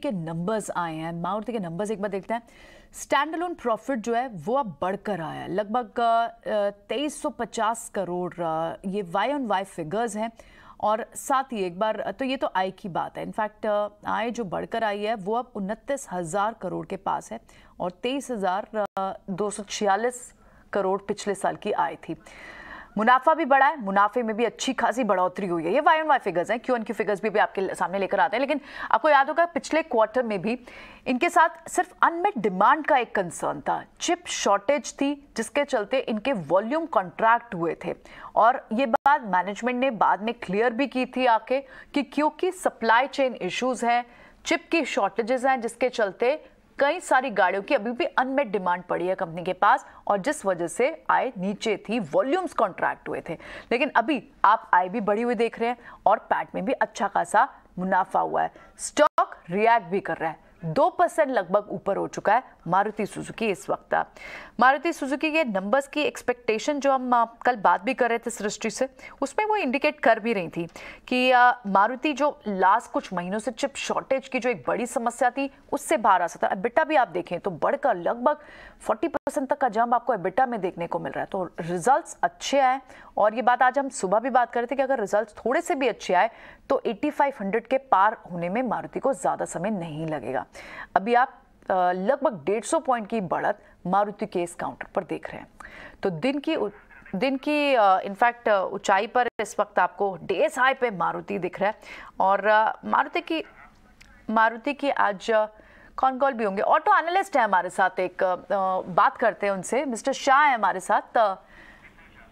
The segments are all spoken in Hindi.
के नंबर्स आए हैं, मारुति के नंबर्स एक बार देखते हैं। स्टैंड अलोन प्रॉफिट जो है वो अब बढ़कर आया है, लगभग 2350 करोड़ ये वाई ऑन वाई फिगर्स हैं। और साथ ही एक बार तो ये तो आय की बात है, इनफैक्ट आय जो बढ़कर आई है वो अब 29,000 करोड़ के पास है और 23,246 करोड़ पिछले साल की आय थी। मुनाफा भी बढ़ा है, मुनाफे में भी अच्छी खासी बढ़ोतरी हुई है। ये वाई ऑन वाई फिगर्स हैं, क्यू एन क्यू फिगर्स भी आपके सामने लेकर आते हैं। लेकिन आपको याद होगा पिछले क्वार्टर में भी इनके साथ सिर्फ अनमेट डिमांड का एक कंसर्न था, चिप शॉर्टेज थी जिसके चलते इनके वॉल्यूम कॉन्ट्रैक्ट हुए थे। और ये बात मैनेजमेंट ने बाद में क्लियर भी की थी आके कि क्योंकि सप्लाई चेन इश्यूज हैं, चिप की शॉर्टेजेस हैं, जिसके चलते कई सारी गाड़ियों की अभी भी अनमेट डिमांड पड़ी है कंपनी के पास और जिस वजह से आय नीचे थी, वॉल्यूम्स कॉन्ट्रैक्ट हुए थे। लेकिन अभी आप आय भी बढ़ी हुई देख रहे हैं और पैट में भी अच्छा खासा मुनाफा हुआ है। स्टॉक रिएक्ट भी कर रहा है, 2% लगभग ऊपर हो चुका है मारुति सुजुकी इस वक्त। मारुति सुजुकी के नंबर्स की एक्सपेक्टेशन जो हम कल बात भी कर रहे थे सृष्टि से, उसमें वो इंडिकेट कर भी रही थी कि मारुति जो लास्ट कुछ महीनों से चिप शॉर्टेज की जो एक बड़ी समस्या थी उससे बाहर आ सकता है। एबिटा भी आप देखें तो बढ़कर लगभग 40% तक का जंप आपको एबिटा में देखने को मिल रहा है। तो रिजल्ट्स अच्छे आए और ये बात आज हम सुबह भी बात कर रहे थे कि अगर रिजल्ट्स थोड़े से भी अच्छे आए तो 8500 के पार होने में मारुति को ज्यादा समय नहीं लगेगा। अभी आप लगभग 150 पॉइंट की बढ़त मारुति के इस काउंटर पर देख रहे हैं। तो दिन की इनफैक्ट ऊंचाई पर इस वक्त आपको डेज हाई पे मारुति दिख रहा है। और मारुति की आज कौन कॉल भी होंगे, ऑटो एनालिस्ट है हमारे साथ, एक बात करते हैं उनसे। मिस्टर शाह है हमारे साथ,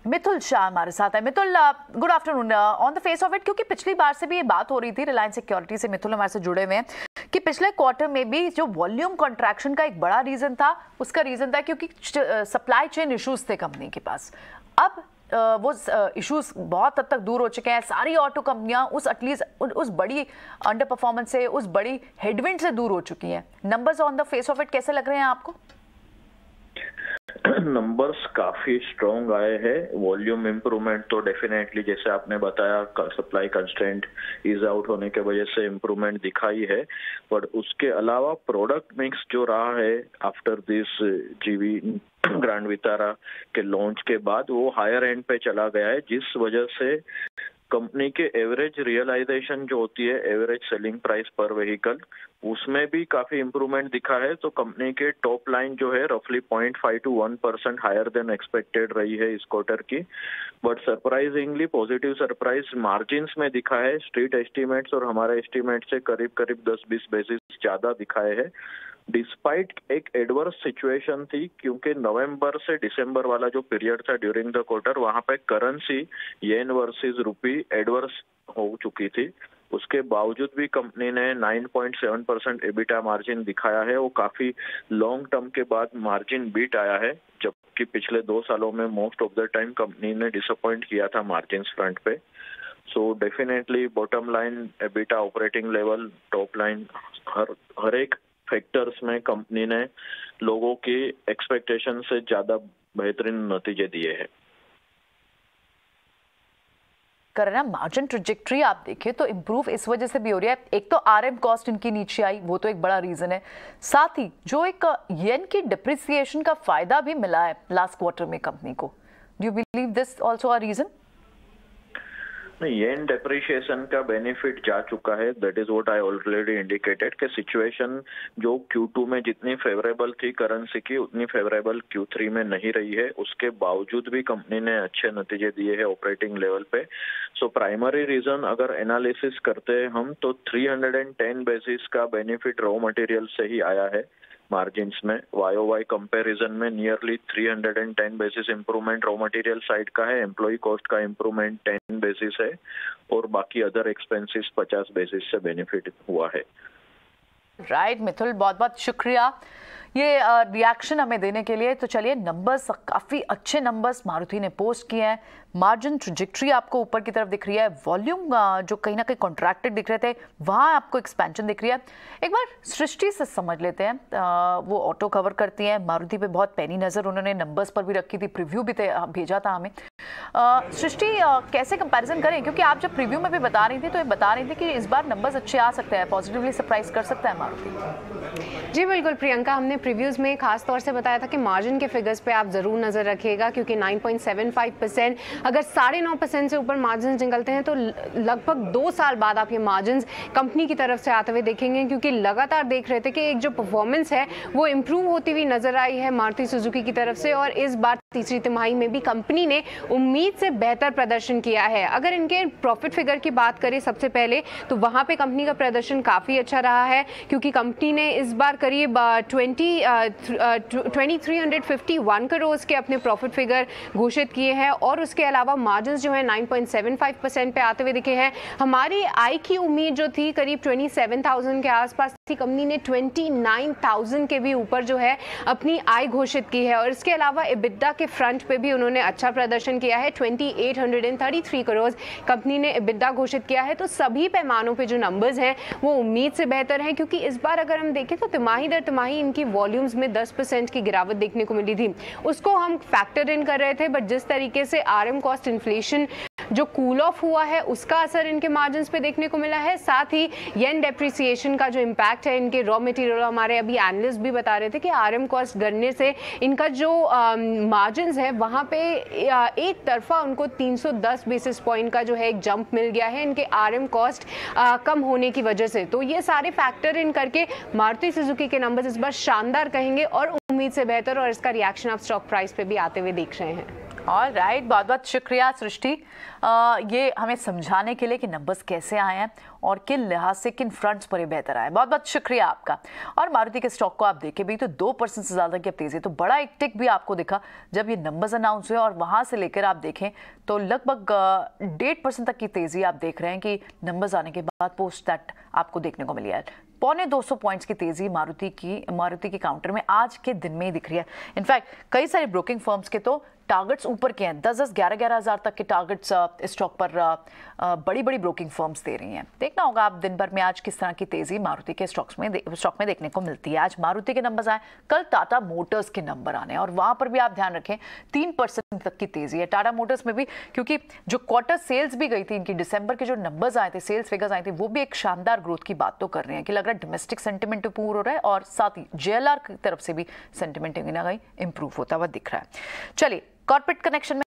मिथुल शाह हमारे साथ है। Mithul, good afternoon. On the face of it, क्योंकि पिछली बार से भी ये बात हो रही थी, रिलायंस सिक्योरिटी से मिथुल हमारे से जुड़े हुए हैं, कि पिछले क्वार्टर में भी जो वॉल्यूम कॉन्ट्रैक्शन का एक बड़ा रीजन था, उसका रीजन था क्योंकि सप्लाई चेन इश्यूज थे कंपनी के पास। अब वो इश्यूज बहुत हद तक दूर हो चुके हैं। सारी ऑटो कंपनियां उस बड़ी अंडर परफॉर्मेंस से, उस बड़ी हेडविंड से दूर हो चुकी हैं। Numbers on the face of it कैसे लग रहे हैं आपको? नंबर्स काफी स्ट्रॉन्ग आए हैं। वॉल्यूम इंप्रूवमेंट तो डेफिनेटली, जैसे आपने बताया, सप्लाई कंस्ट्रेंट ईज आउट होने के वजह से इंप्रूवमेंट दिखाई है। पर उसके अलावा प्रोडक्ट मिक्स जो रहा है आफ्टर दिस जीवी ग्रैंड विटारा के लॉन्च के बाद, वो हायर एंड पे चला गया है, जिस वजह से कंपनी के एवरेज रियलाइजेशन जो होती है, एवरेज सेलिंग प्राइस पर व्हीकल, उसमें भी काफी इंप्रूवमेंट दिखा है। तो कंपनी के टॉप लाइन जो है रफली 0.5 to 1% हायर देन एक्सपेक्टेड रही है इस क्वार्टर की। But surprisingly positive surprise margins में दिखा है। स्ट्रीट एस्टिमेट्स और हमारे एस्टिमेट से करीब करीब 10-20 बेसिस ज्यादा दिखाए हैं, डिस्पाइट एक एडवर्स सिचुएशन थी, क्योंकि नवंबर से दिसंबर वाला जो पीरियड था ड्यूरिंग द क्वार्टर, वहां पे करेंसी येन वर्सेस रुपी एडवर्स हो चुकी थी। उसके बावजूद भी कंपनी ने 9.7% एबिटा मार्जिन दिखाया है। वो काफी लॉन्ग टर्म के बाद मार्जिन बीट आया है, जबकि पिछले 2 सालों में most of the time company ने डिसअपॉइंट किया था मार्जिन फ्रंट पे। So definitely bottom line, EBITDA, operating level, top line, हर एक फैक्टर्स में कंपनी ने लोगों की एक्सपेक्टेशन से ज्यादा बेहतरीन नतीजे दिए हैं। करना मार्जिन ट्रेजेक्ट्री आप देखें तो इंप्रूव इस वजह से भी हो रही है। एक तो आरएम कॉस्ट इनकी नीचे आई, वो तो एक बड़ा रीजन है। साथ ही जो एक येन की डिप्रिसिएशन का फायदा भी मिला है लास्ट क्वार्टर में कंपनी को। Do you believe this also a reason? Yen depreciation का बेनिफिट जा चुका है। That is what I already indicated कि सिचुएशन जो Q2 में जितनी फेवरेबल थी करेंसी की, उतनी फेवरेबल Q3 में नहीं रही है। उसके बावजूद भी कंपनी ने अच्छे नतीजे दिए हैं ऑपरेटिंग लेवल पे। सो प्राइमरी रीजन अगर एनालिसिस करते हैं हम, तो 310 बेसिस का बेनिफिट रॉ मटेरियल से ही आया है मार्जिन्स में। YOY कंपैरिजन में nearly 310 basis improvement raw material side का है। एम्प्लॉय कॉस्ट का इंप्रूवमेंट 10 बेसिस है और बाकी अदर एक्सपेंसेस 50 बेसिस से बेनिफिट हुआ है। राइट मिथुल, बहुत बहुत शुक्रिया ये रिएक्शन हमें देने के लिए। तो चलिए, नंबर्स काफ़ी अच्छे नंबर्स मारुति ने पोस्ट किए हैं। मार्जिन ट्रजेक्ट्री आपको ऊपर की तरफ दिख रही है, वॉल्यूम जो कहीं ना कहीं कॉन्ट्रैक्टेड दिख रहे थे वहाँ आपको एक्सपेंशन दिख रही है। एक बार सृष्टि से समझ लेते हैं, वो ऑटो कवर करती हैं, मारुति पे बहुत पैनी नज़र उन्होंने नंबर्स पर भी रखी थी, प्रीव्यू भी भेजा था हमें। सृष्टि कैसे कंपैरिजन करें, क्योंकि आप जब प्रीव्यू में भी बता रही थी तो ये बता रही थी कि इस बार नंबर्स अच्छे आ सकते हैं, पॉजिटिवली सरप्राइज कर सकता है मारुति। जी बिल्कुल प्रियंका, हमने प्रीव्यूज़ में खास तौर से बताया था कि मार्जिन के फिगर्स पे आप ज़रूर नज़र रखिएगा, क्योंकि 9.75%, अगर 9.5% से ऊपर मार्जिन निकलते हैं तो लगभग 2 साल बाद आप ये मार्जिन कंपनी की तरफ से आते हुए देखेंगे, क्योंकि लगातार देख रहे थे कि एक जो परफॉर्मेंस है वो इम्प्रूव होती हुई नजर आई है मारुति सुजुकी की तरफ से, और इस बार तीसरी तिमाही में भी कंपनी ने उम्मीद से बेहतर प्रदर्शन किया है। अगर इनके प्रॉफिट फिगर की बात करें सबसे पहले, तो वहां पे कंपनी का प्रदर्शन काफ़ी अच्छा रहा है, क्योंकि कंपनी ने इस बार करीब 2351 करोड़ के अपने प्रॉफिट फिगर घोषित किए हैं, और उसके अलावा मार्जिन जो है 9.75% पे आते हुए दिखे हैं। हमारी आय की उम्मीद जो थी करीब 27,000 के आसपास थी, कंपनी ने 29,000 के भी ऊपर जो है अपनी आय घोषित की है, और इसके अलावा EBITDA के फ्रंट पे भी उन्होंने अच्छा प्रदर्शन किया है, 2833 करोड़ कंपनी ने EBITDA घोषित किया है। तो सभी पैमानों पे जो नंबर्स हैं वो उम्मीद से बेहतर हैं, क्योंकि इस बार अगर हम देखें तो तिमाही दर तिमाही इनकी वॉल्यूम्स में 10% की गिरावट देखने को मिली थी, उसको हम फैक्टर इन कर रहे थे, बट जिस तरीके से RM कॉस्ट इन्फ्लेशन जो कूल ऑफ हुआ है उसका असर इनके मार्जिन्स पे देखने को मिला है, साथ ही येन डेप्रिसिएशन का जो इम्पैक्ट है इनके रॉ मटेरियल, हमारे अभी एनालिस्ट भी बता रहे थे कि RM कॉस्ट गिरने से इनका जो मार्जिन्स है वहाँ पे एक तरफा उनको 310 बेसिस पॉइंट का जो है एक जंप मिल गया है इनके RM कॉस्ट कम होने की वजह से। तो ये सारे फैक्टर इन करके मारुति सुजुकी के नंबर्स इस बार शानदार कहेंगे और उम्मीद से बेहतर, और इसका रिएक्शन आप स्टॉक प्राइस पे भी आते हुए देख रहे हैं। ऑलराइट, बहुत बहुत शुक्रिया सृष्टि, ये हमें समझाने के लिए कि नंबर्स कैसे आए हैं और किन लिहाज से किन फ्रंट्स पर ये बेहतर आए। बहुत बहुत शुक्रिया आपका। और मारुति के स्टॉक को आप देखें भी तो 2% से ज़्यादा की अब तेज़ी, तो बड़ा एक टिक भी आपको दिखा जब ये नंबर्स अनाउंस हुए, और वहाँ से लेकर आप देखें तो लगभग 1.5% तक की तेज़ी आप देख रहे हैं कि नंबर्स आने के बाद पोस्ट दैट आपको देखने को मिली है। 250 पॉइंट्स की तेज़ी मारुति की काउंटर में आज के दिन में ही दिख रही है। इनफैक्ट कई सारे ब्रोकिंग फर्म्स के तो टारगेट्स ऊपर के हैं, 10-10, 11-11 हज़ार तक के टारगेट्स स्टॉक पर बड़ी बड़ी ब्रोकिंग फर्म्स दे रही हैं। देखना होगा आप दिन भर में आज किस तरह की तेज़ी मारुति के स्टॉक में देखने को मिलती है। आज मारुति के नंबर्स आए, कल टाटा मोटर्स के नंबर आने, और वहाँ पर भी आप ध्यान रखें 3% तक की तेज़ी है टाटा मोटर्स में भी, क्योंकि जो क्वार्टर सेल्स भी गई थी इनकी, दिसंबर के जो नंबर्स आए थे, सेल्स फिगर्स आए थे, वो भी एक शानदार ग्रोथ की बात तो कर रहे हैं कि लग रहा है डोमेस्टिक सेंटिमेंट इंप्रूव हो रहा है, और साथ ही JLR की तरफ से भी सेंटिमेंट कहीं ना कहीं इंप्रूव होता हुआ दिख रहा है। चलिए, कॉर्पोरेट कनेक्शन में